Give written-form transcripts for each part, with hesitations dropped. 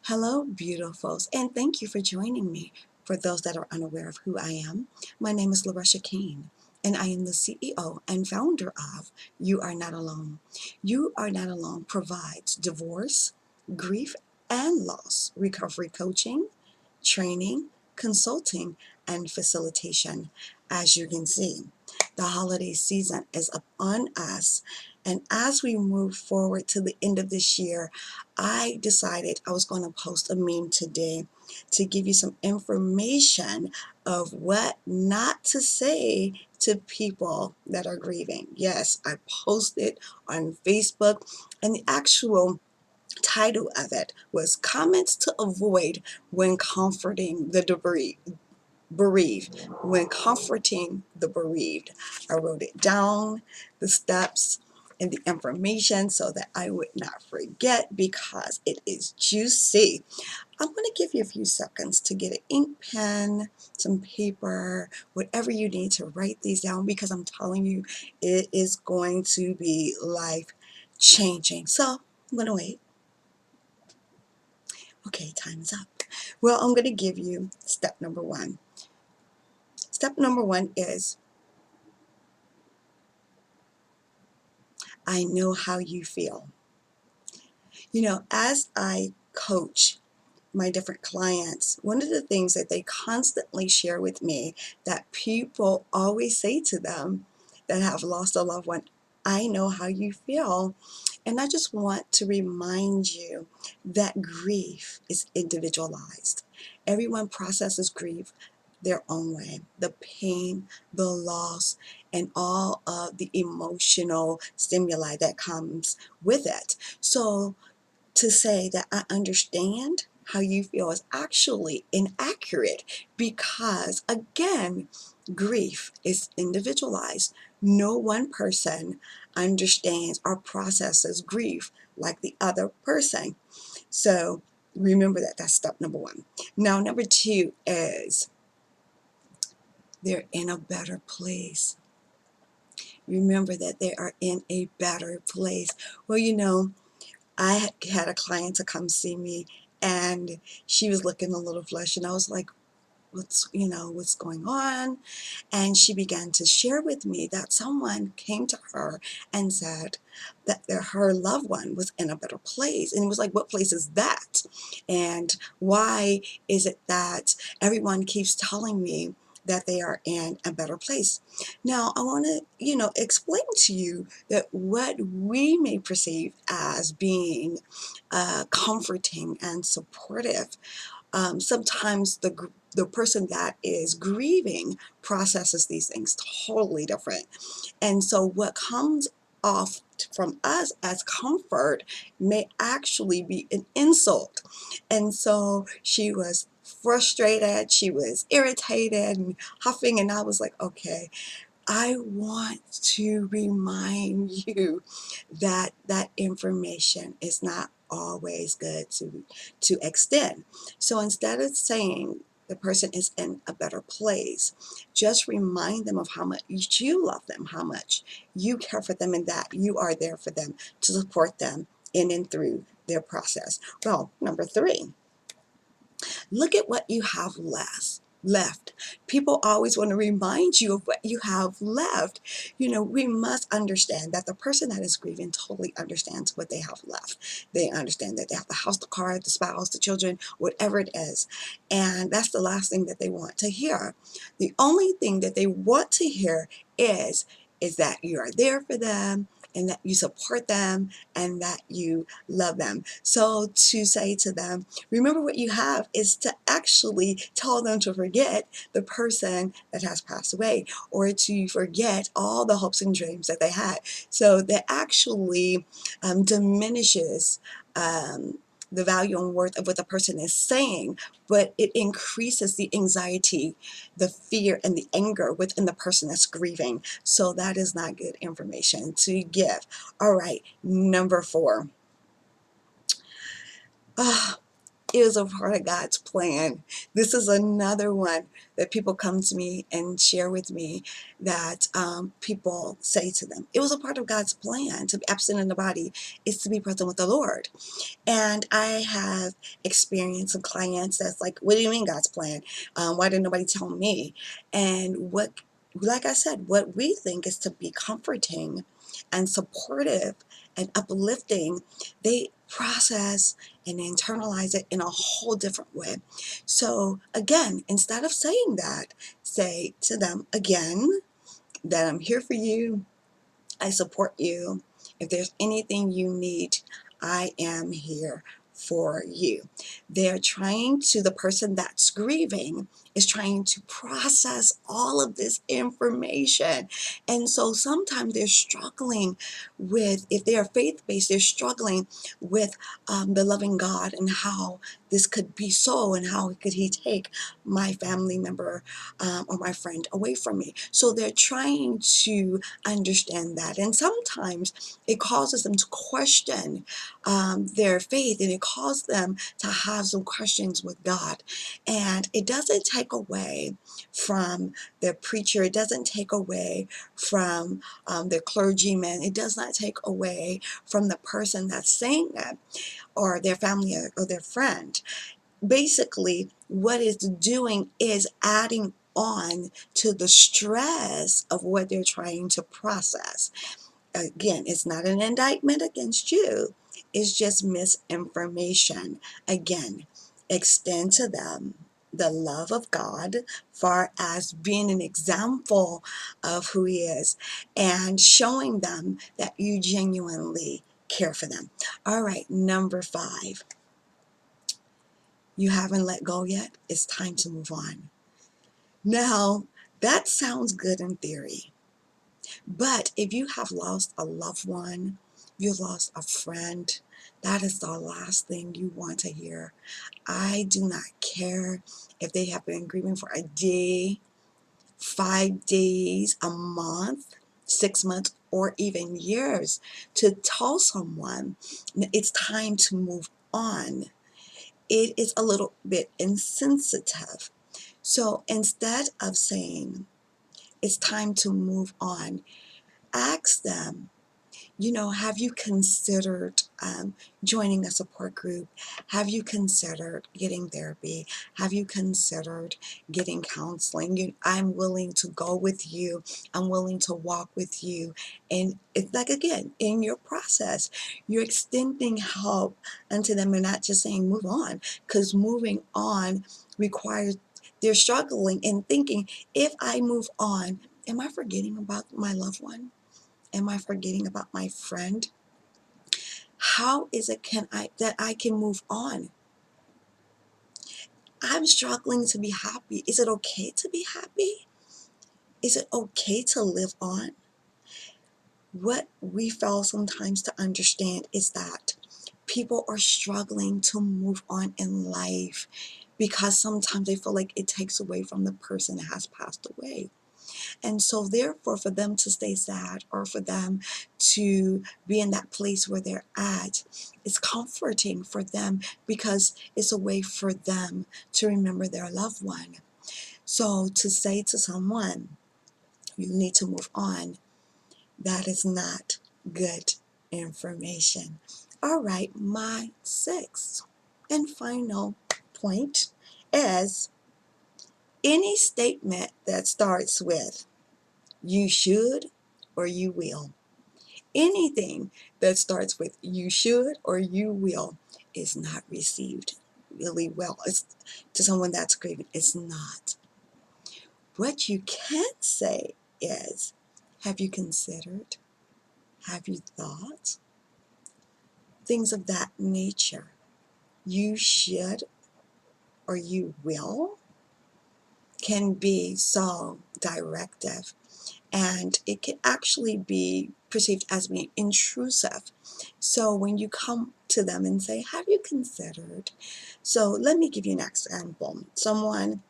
Hello, beautifuls, and thank you for joining me. For those that are unaware of who I am, my name is Laresha Kane, and I am the CEO and founder of You Are Not Alone. You Are Not Alone provides divorce, grief, and loss recovery coaching, training, consulting, and facilitation. As you can see, the holiday season is upon us, and as we move forward to the end of this year, I decided I was going to post a meme today to give you some information of what not to say to people that are grieving. Yes, I posted on Facebook, and the actual title of it was Comments to Avoid When Comforting the Bereaved. When comforting the bereaved. I wrote it down, the steps, and the information so that I would not forget because it is juicy. I'm going to give you a few seconds to get an ink pen, some paper, whatever you need to write these down, because I'm telling you, it is going to be life changing. So I'm going to wait. Okay, time's up. Well, I'm going to give you step number one. Step number one is, I know how you feel. You know, as I coach my different clients, one of the things that they constantly share with me that people always say to them that have lost a loved one, I know how you feel. And I just want to remind you that grief is individualized. Everyone processes grief their own way. The pain, the loss, and all of the emotional stimuli that comes with it. So to say that I understand how you feel is actually inaccurate because, again, grief is individualized. No one person understands or processes grief like the other person. So remember that. That's step number one. Now, number two is they're in a better place. Remember that they are in a better place. Well, you know, I had a client to come see me, and she was looking a little flushed, and I was like, what's going on? And she began to share with me that someone came to her and said that her loved one was in a better place. And it was like, what place is that? And why is it that everyone keeps telling me that they are in a better place? Now, I want to, explain to you that what we may perceive as being comforting and supportive, sometimes the person that is grieving processes these things totally different. And so what comes off from us as comfort may actually be an insult. And so she was frustrated, she was irritated and huffing, and I was like, okay, I want to remind you that that information is not always good to extend. So instead of saying the person is in a better place, just remind them of how much you love them, how much you care for them, and that you are there for them to support them in and through their process. Well, number three, look at what you have left. People always want to remind you of what you have left. You know, we must understand that the person that is grieving totally understands what they have left. They understand that they have the house, the car, the spouse, the children, whatever it is. And that's the last thing that they want to hear. The only thing that they want to hear is that you are there for them, and that you support them, and that you love them. So to say to them, remember what you have, is to actually tell them to forget the person that has passed away, or to forget all the hopes and dreams that they had. So that actually diminishes the value and worth of what the person is saying, but it increases the anxiety, the fear, and the anger within the person that's grieving. So that is not good information to give. All right, number four. It was a part of God's plan. This is another one that people come to me and share with me that people say to them, it was a part of God's plan. To be absent in the body is to be present with the Lord. And I have experienced some clients that's like, what do you mean God's plan? Why didn't nobody tell me? And like I said, what we think is to be comforting and supportive and uplifting, they process and internalize it in a whole different way. So again, instead of saying that, say to them again that I'm here for you, I support you. If there's anything you need, I am here for you. They're trying to, the person that's grieving is trying to process all of this information. And so sometimes they're struggling with, if they are faith-based, they're struggling with the loving God and how this could be so, and how could he take my family member or my friend away from me. So they're trying to understand that, and sometimes it causes them to question their faith, and it causes them to have some questions with God. And it doesn't take away from their preacher, it doesn't take away from their clergyman, it does not take away from the person that's saying it, or their family, or their friend. Basically, what it's doing is adding on to the stress of what they're trying to process. Again, it's not an indictment against you, it's just misinformation. Again, extend to them the love of God, far as being an example of who he is, and showing them that you genuinely care for them. All right, number 5. You haven't let go yet? It's time to move on. Now, that sounds good in theory, but if you have lost a loved one, you lost a friend, that is the last thing you want to hear. I do not care if they have been grieving for a day, 5 days, a month, 6 months, or even years. To tell someone it's time to move on, it is a little bit insensitive. So instead of saying it's time to move on, ask them, have you considered joining a support group? Have you considered getting therapy? Have you considered getting counseling? I'm willing to go with you. I'm willing to walk with you. And it's like, again, in your process, you're extending help unto them and not just saying move on, because moving on requires, they're struggling and thinking, if I move on, am I forgetting about my loved one? Am I forgetting about my friend? How is it that I can move on? I'm struggling to be happy. Is it okay to be happy? Is it okay to live on? What we fail sometimes to understand is that people are struggling to move on in life because sometimes they feel like it takes away from the person that has passed away. And so therefore, for them to stay sad, or for them to be in that place where they're at, it's comforting for them because it's a way for them to remember their loved one. So to say to someone, you need to move on, that is not good information. All right, my 6th and final point is any statement that starts with you should or you will. Anything that starts with you should or you will is not received really well. It's, to someone that's grieving, it's not. What you can say is, have you considered? Have you thought? Things of that nature. You should or you will can be so directive, and it can actually be perceived as being intrusive. So when you come to them and say, have you considered? So let me give you an example. Someone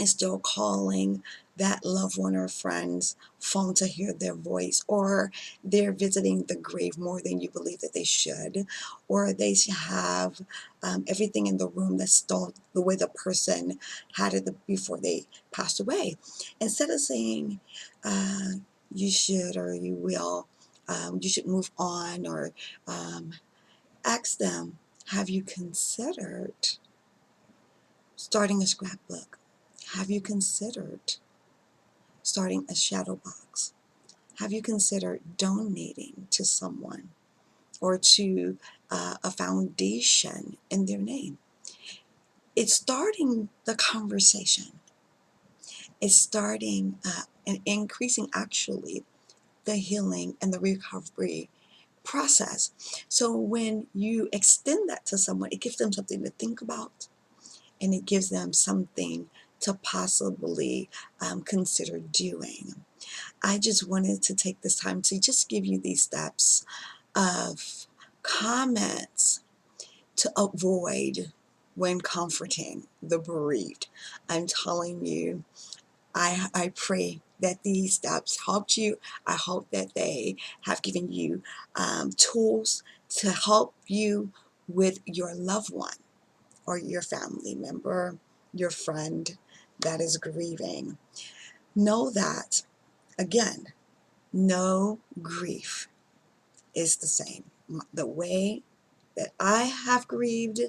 and still calling that loved one or friend's phone to hear their voice, or they're visiting the grave more than you believe that they should, or they have everything in the room that's still the way the person had it before they passed away. Instead of saying you should or you will, you should move on, or ask them, have you considered starting a scrapbook? Have you considered starting a shadow box? Have you considered donating to someone or to a foundation in their name? It's starting the conversation. It's starting and increasing actually the healing and the recovery process. So when you extend that to someone, it gives them something to think about, and it gives them something to possibly consider doing. I just wanted to take this time to just give you these steps of comments to avoid when comforting the bereaved. I'm telling you, I pray that these steps helped you. I hope that they have given you tools to help you with your loved one or your family member, your friend that is grieving. Know that, again, no grief is the same. The way that I have grieved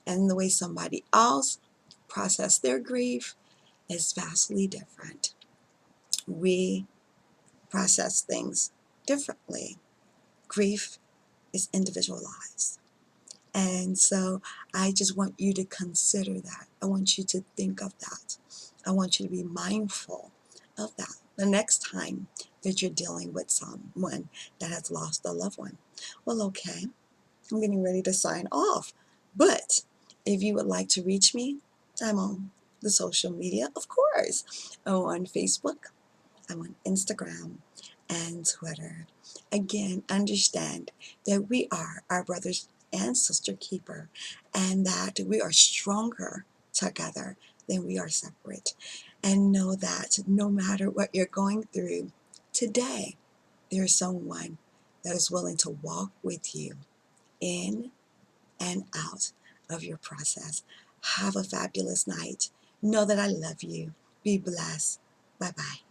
and the way somebody else process their grief is vastly different. We process things differently. Grief is individualized. And so I just want you to consider that. I want you to think of that. I want you to be mindful of that the next time that you're dealing with someone that has lost a loved one. Well, okay, I'm getting ready to sign off. But if you would like to reach me, I'm on the social media, of course. I'm on Facebook, I'm on Instagram and Twitter. Again, understand that we are our brothers and sister keeper, and that we are stronger together than we are separate. And know that no matter what you're going through today, there is someone that is willing to walk with you in and out of your process. Have a fabulous night. Know that I love you. Be blessed. Bye-bye.